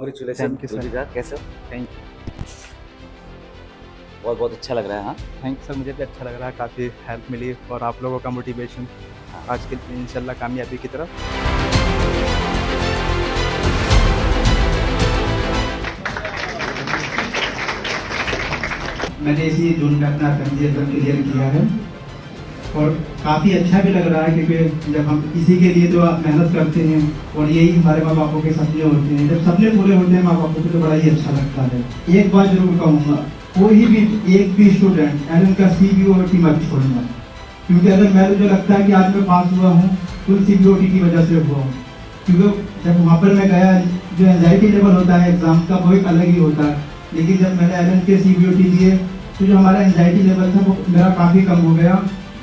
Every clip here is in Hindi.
Congratulation thank you sir. Ruchika, कैसे हो? थैंक बहुत बहुत अच्छा लग रहा है। हाँ थैंक सर, मुझे भी अच्छा लग रहा है, काफ़ी हेल्प मिली और आप लोगों का मोटिवेशन आज के इंशाल्लाह कामयाबी की तरफ। मैंने इसी जून में अपना एफएमजीएसएम क्लियर किया है और काफ़ी अच्छा भी लग रहा है क्योंकि जब हम इसी के लिए तो आप मेहनत करते हैं और यही हमारे माँ बापों के सपने होते हैं, जब सपने पूरे होते हैं माँ बापों को तो बड़ा ही अच्छा लगता है। एक बात जरूर कहूँगा, कोई भी एक भी स्टूडेंट एंड उनका CBOT मत छोड़ना, क्योंकि अगर मैं मुझे लगता है कि आज मैं पास हुआ हूँ तो CBOT की वजह से हुआ हूँ, क्योंकि जब वहाँ पर मैं गया जो एंजाइटी लेवल होता है एग्ज़ाम का वो एक अलग ही होता है, लेकिन जब मैंने एलन के CBOT दिए तो जो हमारा एंजाइटी लेवल था वो मेरा काफ़ी कम हो गया।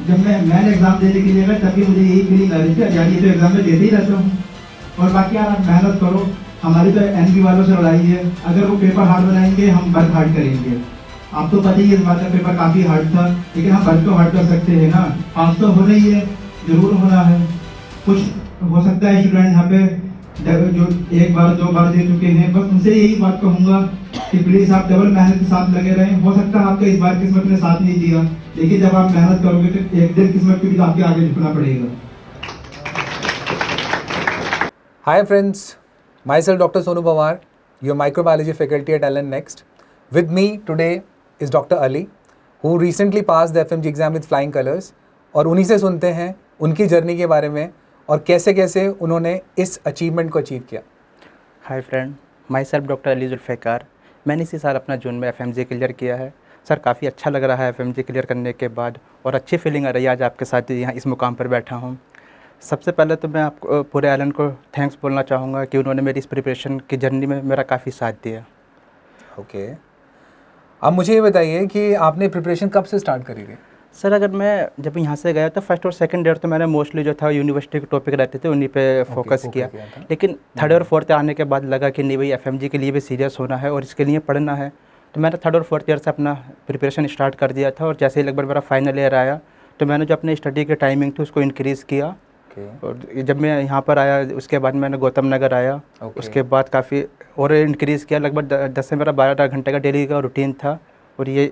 जब मैं एग्ज़ाम देने के लिए गया तभी मुझे यही फीलिंग आ रही थी यार ये तो एग्ज़ाम में देते ही रहता हूँ। और बाकी यार आप मेहनत करो, हमारी तो NB वालों से लड़ाई है, अगर वो पेपर हार्ड बनाएंगे हम वर्क हार्ड करेंगे। आप तो पता ही है इस बात का पेपर काफ़ी हार्ड था, लेकिन हम वर्क तो हार्ड कर सकते हैं ना, पास तो होना ही है, ज़रूर होना है। कुछ हो सकता है स्टूडेंट यहाँ पे जो एक बार दो बार दे चुके हैं, बस उनसे यही बात कहूँगा कि प्लीज़ आप डबल मेहनत के साथ लगे रहें। हो सकता है आपका इस बार किस्मत ने साथ नहीं दिया, लेकिन जब आप मेहनत करोगे तो एक दिन किस्मत को भी तो आपके आगे झुकना पड़ेगा। Hi friends, myself Dr. Sonu Pawar, your microbiology faculty at Allen Next. With me today is Dr. Ali, who recently passed the FMG exam with flying colors. और उन्हीं से सुनते हैं उनकी जर्नी के बारे में और कैसे कैसे उन्होंने इस अचीवमेंट को अचीव किया। Hi friend, myself doctor Ali Zulfiqar. मैंने इसी साल अपना जून में FMG क्लियर किया है। सर काफ़ी अच्छा लग रहा है FMG क्लियर करने के बाद और अच्छी फीलिंग आ रही है आज आपके साथ यहाँ इस मुकाम पर बैठा हूँ। सबसे पहले तो मैं आपको पूरे एलन को थैंक्स बोलना चाहूँगा कि उन्होंने मेरी इस प्रिपरेशन की जर्नी में मेरा काफ़ी साथ दिया। ओके, अब मुझे ये बताइए कि आपने प्रिपरेशन कब से स्टार्ट करी थी? सर अगर मैं जब यहाँ से गया तो फर्स्ट और सेकंड ईयर तो मैंने मोस्टली जो था यूनिवर्सिटी के टॉपिक रहते थे उन्हीं पे फोकस किया था। लेकिन थर्ड और फोर्थ आने के बाद लगा कि नहीं भाई FMG के लिए भी सीरियस होना है और इसके लिए पढ़ना है, तो मैंने थर्ड और फोर्थ ईयर से अपना प्रिपरेशन स्टार्ट कर दिया था। और जैसे ही लगभग मेरा फाइनल ईयर आया तो मैंने जो अपने स्टडी की टाइमिंग थी उसको इंक्रीज़ किया। और जब मैं यहाँ पर आया उसके बाद मैंने गौतम नगर आया, उसके बाद काफ़ी और इंक्रीज़ किया। लगभग 10 से मेरा 12 घंटे का डेली का रूटीन था और ये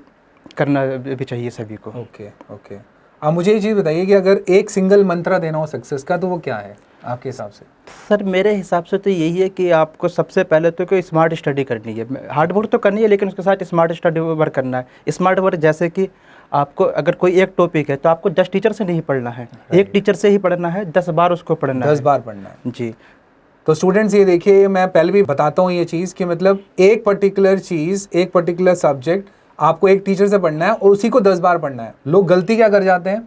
करना भी चाहिए सभी को। ओके ओके, अब मुझे ये चीज़ बताइए कि अगर एक सिंगल मंत्रा देना हो सक्सेस का तो वो क्या है आपके हिसाब से? सर मेरे हिसाब से तो यही है कि आपको सबसे पहले तो कोई स्मार्ट स्टडी करनी है, हार्ड वर्क तो करनी है लेकिन उसके साथ स्मार्ट स्टडी वर्क करना है। स्मार्ट वर्क जैसे कि आपको अगर कोई एक टॉपिक है तो आपको 10 टीचर से नहीं पढ़ना है, एक टीचर से ही पढ़ना है, 10 बार उसको पढ़ना है, 10 बार पढ़ना है जी। तो स्टूडेंट्स ये देखिए, मैं पहले भी बताता हूँ ये चीज़ कि मतलब एक पर्टिकुलर चीज़, एक पर्टिकुलर सब्जेक्ट आपको एक टीचर से पढ़ना है और उसी को 10 बार पढ़ना है। लोग गलती क्या कर जाते हैं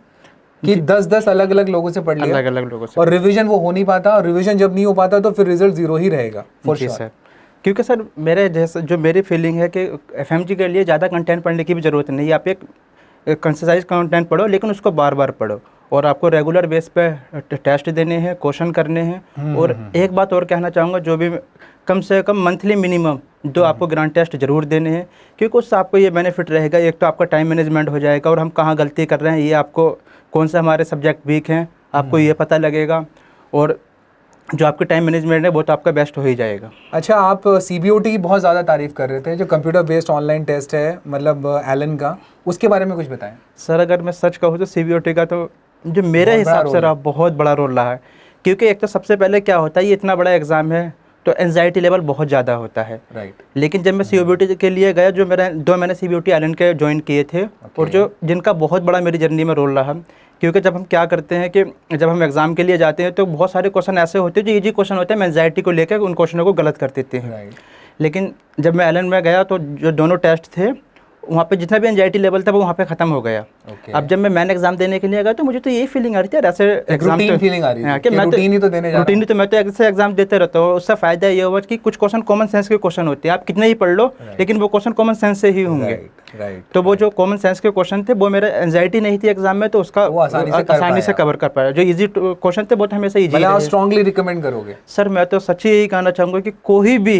कि 10-10 अलग अलग लोगों से पढ़ लिया, अलग अलग लोगों से, और रिवीजन वो हो नहीं पाता, और रिवीजन जब नहीं हो पाता तो फिर रिजल्ट जीरो ही रहेगा फॉर जी श्योर। सर। क्योंकि सर मेरे जैसे जो मेरी फीलिंग है कि FMG के लिए ज़्यादा कंटेंट पढ़ने की भी ज़रूरत नहीं है। आप एक कंसाइज कंटेंट पढ़ो लेकिन उसको बार बार पढ़ो और आपको रेगुलर बेस पे टेस्ट देने हैं, क्वेश्चन करने हैं। और एक बात और कहना चाहूँगा, जो भी कम से कम मंथली मिनिमम 2 आपको ग्रांड टेस्ट जरूर देने हैं, क्योंकि उससे आपको ये बेनिफिट रहेगा, एक तो आपका टाइम मैनेजमेंट हो जाएगा और हम कहाँ गलती कर रहे हैं, ये आपको कौन सा हमारे सब्जेक्ट वीक हैं आपको ये पता लगेगा, और जो आपके टाइम मैनेजमेंट है वो तो आपका बेस्ट हो ही जाएगा। अच्छा, आप CBOT की बहुत ज़्यादा तारीफ़ कर रहे थे, जो कंप्यूटर बेस्ड ऑनलाइन टेस्ट है मतलब एलन का, उसके बारे में कुछ बताएं। सर अगर मैं सच कहूँ तो CBOT का तो जो मेरे हिसाब से रहा बहुत बड़ा रोल रहा है, क्योंकि एक तो सबसे पहले क्या होता है, ये इतना बड़ा एग्ज़ाम है तो एंजाइटी लेवल बहुत ज़्यादा होता है। राइट। लेकिन जब मैं CBOT के लिए गया, जो मेरा 2 मैंने CBOT एलन के ज्वाइन किए थे, और जो जिनका बहुत बड़ा मेरी जर्नी में रोल रहा, क्योंकि जब हम क्या करते हैं कि जब हम एग्ज़ाम के लिए जाते हैं तो बहुत सारे क्वेश्चन ऐसे होते हैं जो इजी क्वेश्चन होते हैं, हम एंजाइटी को लेकर उन क्वेश्चनों को गलत कर देते हैं। लेकिन जब मैं एलन में गया तो जो दोनों टेस्ट थे वहाँ पे जितना भी एंजाइटी लेवल था वो वहाँ पे ख़त्म हो गया। अब जब मैं मेन एग्जाम देने के लिए गया तो मुझे तो यही फीलिंग आ रही थी यार, ऐसे एग्जाम तो फीलिंग आ रही है कि मैं रूटीन ही तो देने जा रहा हूं। रूटीन तो मैं तो ऐसे एग्जाम देते रहता हूँ। उससे फ़ायदा ये हुआ कि कुछ क्वेश्चन कॉमन सेंस के क्वेश्चन होते हैं, आप कितने ही पढ़ लो लेकिन वो क्वेश्चन कॉमन सेंस से ही होंगे। तो वो जो कॉमन सेंस के क्वेश्चन थे वो मेरा एंजाइटी नहीं थी एग्जाम में, तो उसका आसानी से कवर कर पाया। जो इजी क्वेश्चन थे वो तो हमेशा इजी। आप स्ट्रांगली रिकमेंड करोगे? सर मैं तो सच्ची यही कहना चाहूँगा कि कोई भी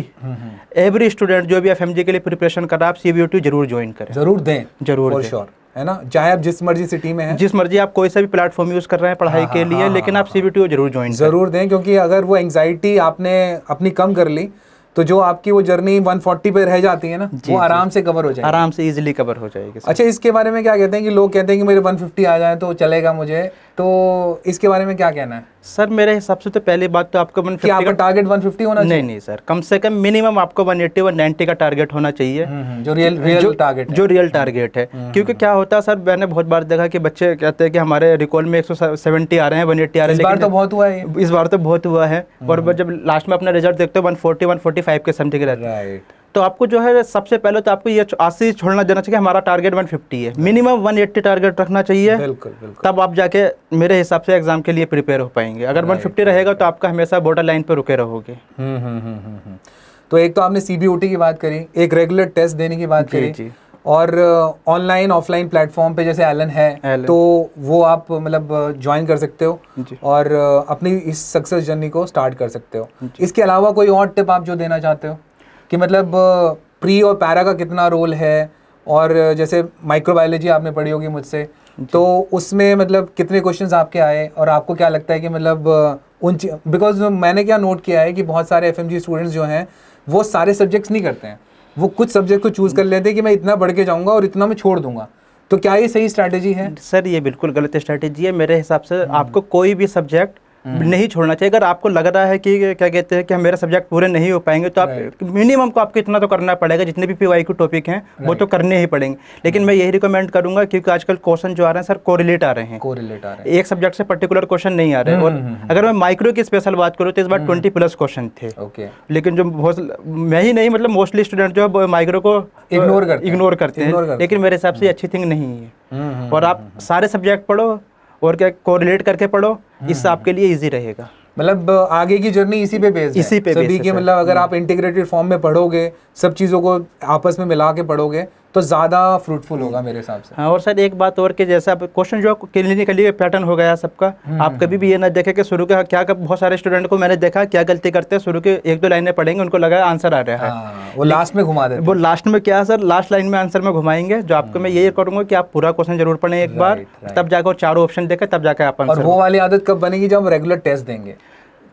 एवरी स्टूडेंट जो भी FMG के लिए प्रिपरेशन कर रहा है, आप CBOT जरूर ज्वाइन करें, जरूर दें, जरूर फॉर श्योर, है ना। चाहे आप जिस मर्जी सिटी में हैं, जिस मर्जी आप कोई सा भी प्लेटफॉर्म यूज़ कर रहे हैं पढ़ाई के लिए, लेकिन आप CBOT को जरूर ज्वाइन जरूर दें, क्योंकि अगर वो एंग्जाइटी आपने अपनी कम कर ली तो जो आपकी वो जर्नी 140 पे रह जाती है ना, वो आराम से कवर हो जाएगी, आराम से इजीली कवर हो जाएगी। अच्छा, इसके बारे में क्या कहते हैं कि लोग कहते हैं कि मेरे 150 आ जाए तो चलेगा मुझे, तो इसके बारे में क्या कहना है? सर मेरे हिसाब से तो पहली बात तो आपको 150 कि आपका टारगेट 150 होना चाहिए? नहीं सर, कम से कम मिनिमम आपको 180 190 का टारगेट होना चाहिए, जो रियल टारगेट है, जो रियल टारगेट है। क्योंकि क्या होता है सर, मैंने बहुत बार देखा कि बच्चे कहते हैं कि हमारे रिकॉल में 170 आ रहे हैं, 180 आ रहे हैं, इस बार तो बहुत हुआ है, इस बार तो बहुत हुआ है। और जब लास्ट में अपना रिजल्ट देखते हो 140 145 के समथिंग रहता है। राइट। तो आपको जो है सबसे पहले तो आपको ये आशी छोड़ना देना चाहिए, हमारा टारगेट 150 है, मिनिमम 180 टारगेट रखना चाहिए। बिल्कुल बिल्कुल। तब आप जाके मेरे हिसाब से एग्जाम के लिए प्रिपेयर हो पाएंगे। अगर 150 रहेगा तो आपका हमेशा बॉर्डर लाइन पर रुके रहोगे। तो एक तो आपने CBOT की बात करी, एक रेगुलर टेस्ट देने की बात करी, जी। और ऑनलाइन ऑफलाइन प्लेटफॉर्म पे जैसे एलन है, तो वो आप मतलब ज्वाइन कर सकते हो और अपनी इस सक्सेस जर्नी को स्टार्ट कर सकते हो। इसके अलावा कोई और टिप आप जो देना चाहते हो कि मतलब प्री और पैरा का कितना रोल है, और जैसे माइक्रोबायोलॉजी आपने पढ़ी होगी मुझसे, तो उसमें मतलब कितने क्वेश्चंस आपके आए, और आपको क्या लगता है कि मतलब बिकॉज मैंने क्या नोट किया है कि बहुत सारे FMG स्टूडेंट्स जो हैं वो सारे सब्जेक्ट्स नहीं करते हैं, वो कुछ सब्जेक्ट को चूज कर लेते हैं कि मैं इतना बढ़ के जाऊंगा और इतना मैं छोड़ दूंगा। तो क्या ये सही स्ट्रैटेजी है? सर ये बिल्कुल गलत स्ट्रैटेजी है मेरे हिसाब से। आपको कोई भी सब्जेक्ट नहीं छोड़ना चाहिए। अगर आपको लग रहा है कि क्या कहते हैं कि हम मेरे सब्जेक्ट पूरे नहीं हो पाएंगे, तो आप मिनिमम को आपको इतना तो करना पड़ेगा, जितने भी PYQ टॉपिक हैं वो तो करने ही पड़ेंगे। लेकिन मैं यही रिकमेंड करूंगा, क्योंकि आजकल क्वेश्चन जो आ रहे हैं सर कोरिलेट आ रहे हैं, एक सब्जेक्ट से पर्टिकुलर क्वेश्चन नहीं आ रहे हैं। और अगर मैं माइक्रो की स्पेशल बात करूँ तो इस बार 20+ क्वेश्चन थे। लेकिन जो मैं ही नहीं, मतलब मोस्टली स्टूडेंट जो है माइक्रो को इग्नोर करते हैं, लेकिन मेरे हिसाब से अच्छी थिंग नहीं है। और आप सारे सब्जेक्ट पढ़ो और क्या कोरिलेट करके पढ़ो, इससे आपके लिए इजी रहेगा। मतलब आगे की जर्नी इसी पे बेस्ड है, इसी पे सभी के मतलब अगर आप इंटीग्रेटेड फॉर्म में पढ़ोगे, सब चीज़ों को आपस में मिला के पढ़ोगे तो ज़्यादा फ्रूटफुल होगा मेरे हिसाब से। हाँ, और सर एक बात और कि जैसे आप क्वेश्चन जो क्लिनिकली पैटर्न हो गया सबका, आप कभी भी ये ना देखें कि शुरू के क्या बहुत सारे स्टूडेंट को मैंने देखा क्या गलती करते हैं, शुरू के 1-2 लाइनें पढ़ेंगे, उनको लगा आंसर आ रहा है, वो लास्ट में घुमा देते हैं। वो लास्ट में क्या है सर, लास्ट लाइन में आंसर में घुमाएंगे। जो आपको मैं ये करूँगा कि आप पूरा क्वेश्चन जरूर पढ़ें एक बार, तब जाकर 4 ऑप्शन देखें, तब जाकर आप आंसर। और वो वाली आदत कब बनेगी? जब हम रेगुलर टेस्ट देंगे।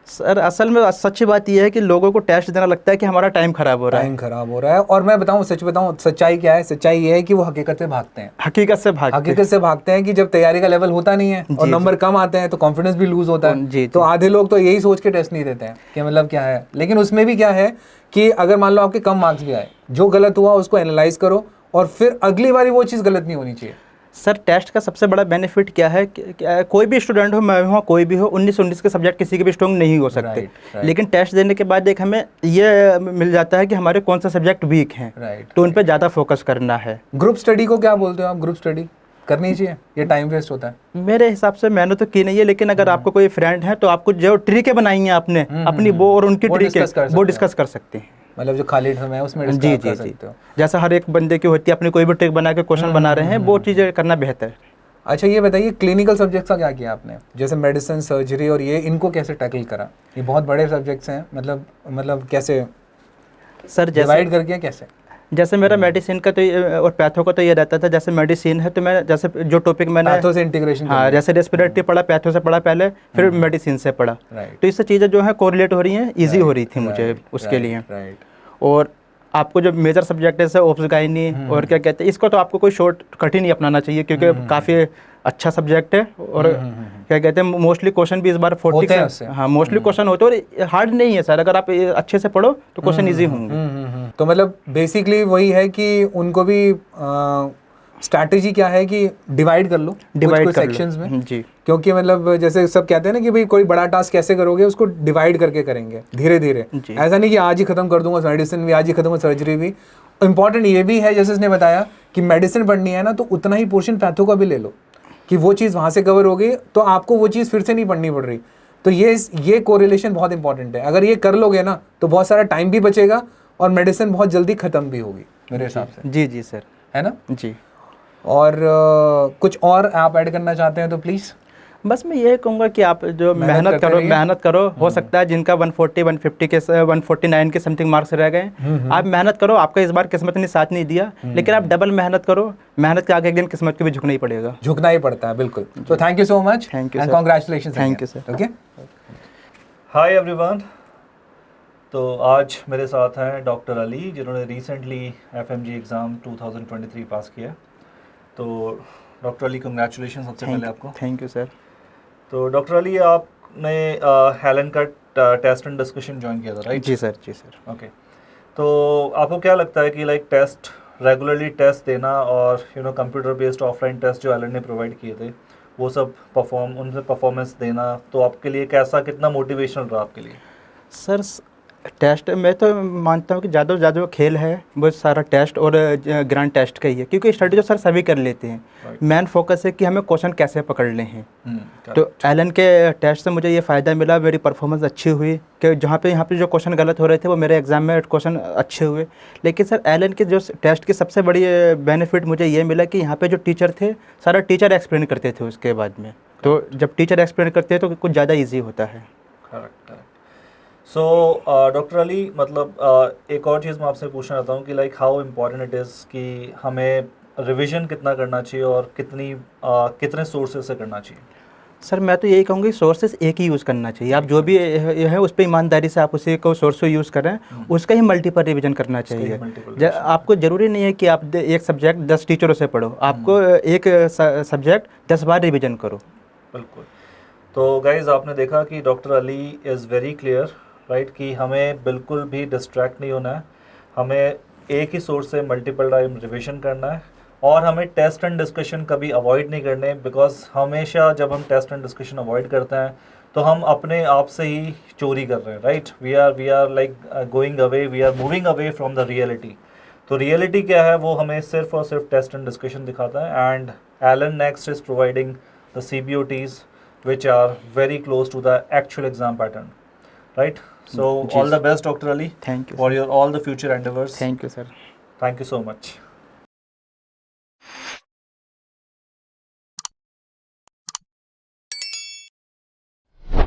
सर असल में सच्ची बात यह है कि लोगों को टेस्ट देना लगता है कि हमारा टाइम खराब हो रहा है। और मैं बताऊं, सच बताऊं, सच्चाई क्या है? सच्चाई ये है कि वो हकीकत से भागते हैं। हकीकत से भागते हैं कि जब तैयारी का लेवल होता नहीं है और नंबर कम आते हैं तो कॉन्फिडेंस भी लूज होता है। तो आधे लोग तो यही सोच के टेस्ट नहीं देते हैं कि मतलब क्या है। लेकिन उसमें भी क्या है कि अगर मान लो आपके कम मार्क्स भी आए, जो गलत हुआ उसको एनालाइज करो और फिर अगली बारी वो चीज़ गलत नहीं होनी चाहिए। सर टेस्ट का सबसे बड़ा बेनिफिट क्या है कि कोई भी स्टूडेंट हो, मैं हो, कोई भी हो, 19 के सब्जेक्ट किसी के भी स्ट्रॉन्ग नहीं हो सकते। लेकिन टेस्ट देने के बाद एक हमें ये मिल जाता है कि हमारे कौन सा सब्जेक्ट वीक हैं, तो उन पे ज़्यादा फोकस करना है। ग्रुप स्टडी को क्या बोलते हो आप? ग्रुप स्टडी करनी चाहिए? ये टाइम वेस्ट होता है? मेरे हिसाब से मैंने तो की नहीं है, लेकिन अगर आपको कोई फ्रेंड है तो आपको जो ट्रिकें बनाई हैं आपने अपनी, वो और उनकी ट्रिकें वो डिस्कस कर सकते हैं। मतलब जो खाली समय है उसमें डिस्कस कर सकते हो। जैसा हर एक बंदे की होती है, अपनी कोई भी ट्रिक बना के क्वेश्चन बना रहे हैं, वो चीज़ें करना बेहतर है। अच्छा ये बताइए, क्लिनिकल सब्जेक्ट्स का क्या किया आपने? जैसे मेडिसिन, सर्जरी और ये, इनको कैसे टैकल करा? ये बहुत बड़े सब्जेक्ट्स हैं, मतलब कैसे सर डिवाइड करके कैसे? जैसे मेरा मेडिसिन का तो और पैथो का तो ये रहता था, जैसे मेडिसिन है तो मैं जैसे जो टॉपिक मैंने पैथो से इंटीग्रेशन, हाँ, जैसे रेस्पिरेटरी पढ़ा, पैथो से पढ़ा पहले, फिर मेडिसिन से पढ़ा, तो इससे चीज़ें जो है कोरिलेट हो रही हैं, ईजी हो रही थी मुझे उसके लिए। और आपको जो मेजर सब्जेक्ट है जैसे ओप्स गायनी और क्या कहते हैं, इसको तो आपको कोई शॉर्ट कट ही नहीं अपनाना चाहिए, क्योंकि काफ़ी अच्छा सब्जेक्ट है। और क्या कहते हैं, मोस्टली क्वेश्चन भी इस बार 40 से, हाँ मोस्टली क्वेश्चन होते हैं और हार्ड नहीं है सर। अगर आप अच्छे से पढ़ो तो क्वेश्चन ईजी होंगे। तो मतलब बेसिकली वही है कि उनको भी स्ट्रैटेजी क्या है कि डिवाइड कर लो, डिवाइड सेक्शंस में जी। क्योंकि मतलब जैसे सब कहते हैं ना कि भाई कोई बड़ा टास्क कैसे करोगे, उसको डिवाइड करके करेंगे धीरे धीरे। ऐसा नहीं कि आज ही खत्म कर दूंगा मेडिसिन भी, आज ही खत्म सर्जरी भी। इंपॉर्टेंट ये भी है, जैसे उसने बताया कि मेडिसिन पढ़नी है ना, तो उतना ही पोर्शन पैथो का भी ले लो कि वो चीज़ वहाँ से कवर हो गई, तो आपको वो चीज़ फिर से नहीं पढ़नी पड़ रही। तो ये कोरिलेशन बहुत इंपॉर्टेंट है। अगर ये कर लोगे ना तो बहुत सारा टाइम भी बचेगा और मेडिसिन बहुत जल्दी खत्म भी होगी मेरे हिसाब से। जी जी सर, है ना जी। और कुछ और आप ऐड करना चाहते हैं तो प्लीज़। बस मैं ये कहूँगा कि आप जो मेहनत करो, हो सकता है जिनका 140 150 के 149 के समथिंग मार्क्स रह गए, आप मेहनत करो। आपका इस बार किस्मत ने साथ नहीं दिया, लेकिन आप डबल मेहनत करो। मेहनत के आगे एक दिन किस्मत को भी झुकना ही पड़ेगा, झुकना ही पड़ता है, बिल्कुल। तो thank you so much, thank you and congratulations. Thank you sir. Okay, hi everyone, तो आज मेरे साथ हैं डॉक्टर अली, जिन्होंने रिसेंटली एफएमजी एग्ज़ाम 2023 पास किया। तो डॉक्टर अली, कंग्रेचुलेशन सबसे पहले आपको। Thank you sir. तो डॉक्टर अली, आपने हेलन का टेस्ट एंड डिस्कशन ज्वाइन किया था, राइट? जी सर, जी सर। ओके। तो आपको क्या लगता है कि लाइक टेस्ट, रेगुलरली टेस्ट देना और कंप्यूटर बेस्ड ऑफलाइन टेस्ट जो एलन ने प्रोवाइड किए थे, वो सब उनसे परफॉर्मेंस देना, तो आपके लिए कैसा, कितना मोटिवेशनल रहा आपके लिए? सर टेस्ट मैं तो मानता हूँ कि ज़्यादा से ज़्यादा खेल है वो सारा टेस्ट और ग्रांड टेस्ट का ही है, क्योंकि स्टडी तो सर सभी कर लेते हैं। Right. मेन फोकस है कि हमें क्वेश्चन कैसे पकड़ ले हैं। तो correct. एलन के टेस्ट से मुझे ये फ़ायदा मिला, मेरी परफॉर्मेंस अच्छी हुई कि यहाँ पे जो क्वेश्चन गलत हो रहे थे वो मेरे एग्ज़ाम में क्वेश्चन अच्छे हुए। लेकिन सर एलन के जो टेस्ट की सबसे बड़ी बेनिफिट मुझे ये मिला कि यहाँ पे जो टीचर थे, सारा टीचर एक्सप्लेन करते थे उसके बाद में। तो जब टीचर एक्सप्लेन करते हैं तो कुछ ज़्यादा ईजी होता है। करेक्ट। सो डॉक्टर अली, मतलब एक और चीज़ मैं आपसे पूछना चाहता हूँ कि like how important it is कि हमें रिवीजन कितना करना चाहिए और कितने सोर्सेज से करना चाहिए? सर मैं तो यही कहूँगी, सोर्सेज एक ही यूज़ करना चाहिए। आप जो भी है उस पर ईमानदारी से आप उसी को सोर्स को यूज़ करें, उसका ही मल्टीपल रिवीजन करना चाहिए। आपको ज़रूरी नहीं है कि आप एक सब्जेक्ट 10 टीचरों से पढ़ो, आपको एक सब्जेक्ट 10 बार रिवीजन करो। बिल्कुल। तो गाइज, आपने देखा कि doctor Ali is very clear, right, कि हमें बिल्कुल भी डिस्ट्रैक्ट नहीं होना है, हमें एक ही सोर्स से मल्टीपल टाइम रिवीजन करना है, और हमें टेस्ट एंड डिस्कशन कभी अवॉइड नहीं करने, बिकॉज हमेशा जब हम टेस्ट एंड डिस्कशन अवॉइड करते हैं तो हम अपने आप से ही चोरी कर रहे हैं, right? We are like going away, we are moving away from the reality. तो रियलिटी क्या है, वो हमें सिर्फ और सिर्फ टेस्ट एंड डिस्कशन दिखाता है। And Allen next is providing the CBOTs which are very close to the actual exam pattern, right? So all the best, Dr. Ali. Thank you, for sir. your all the future endeavors. Thank you, sir. Thank you so much.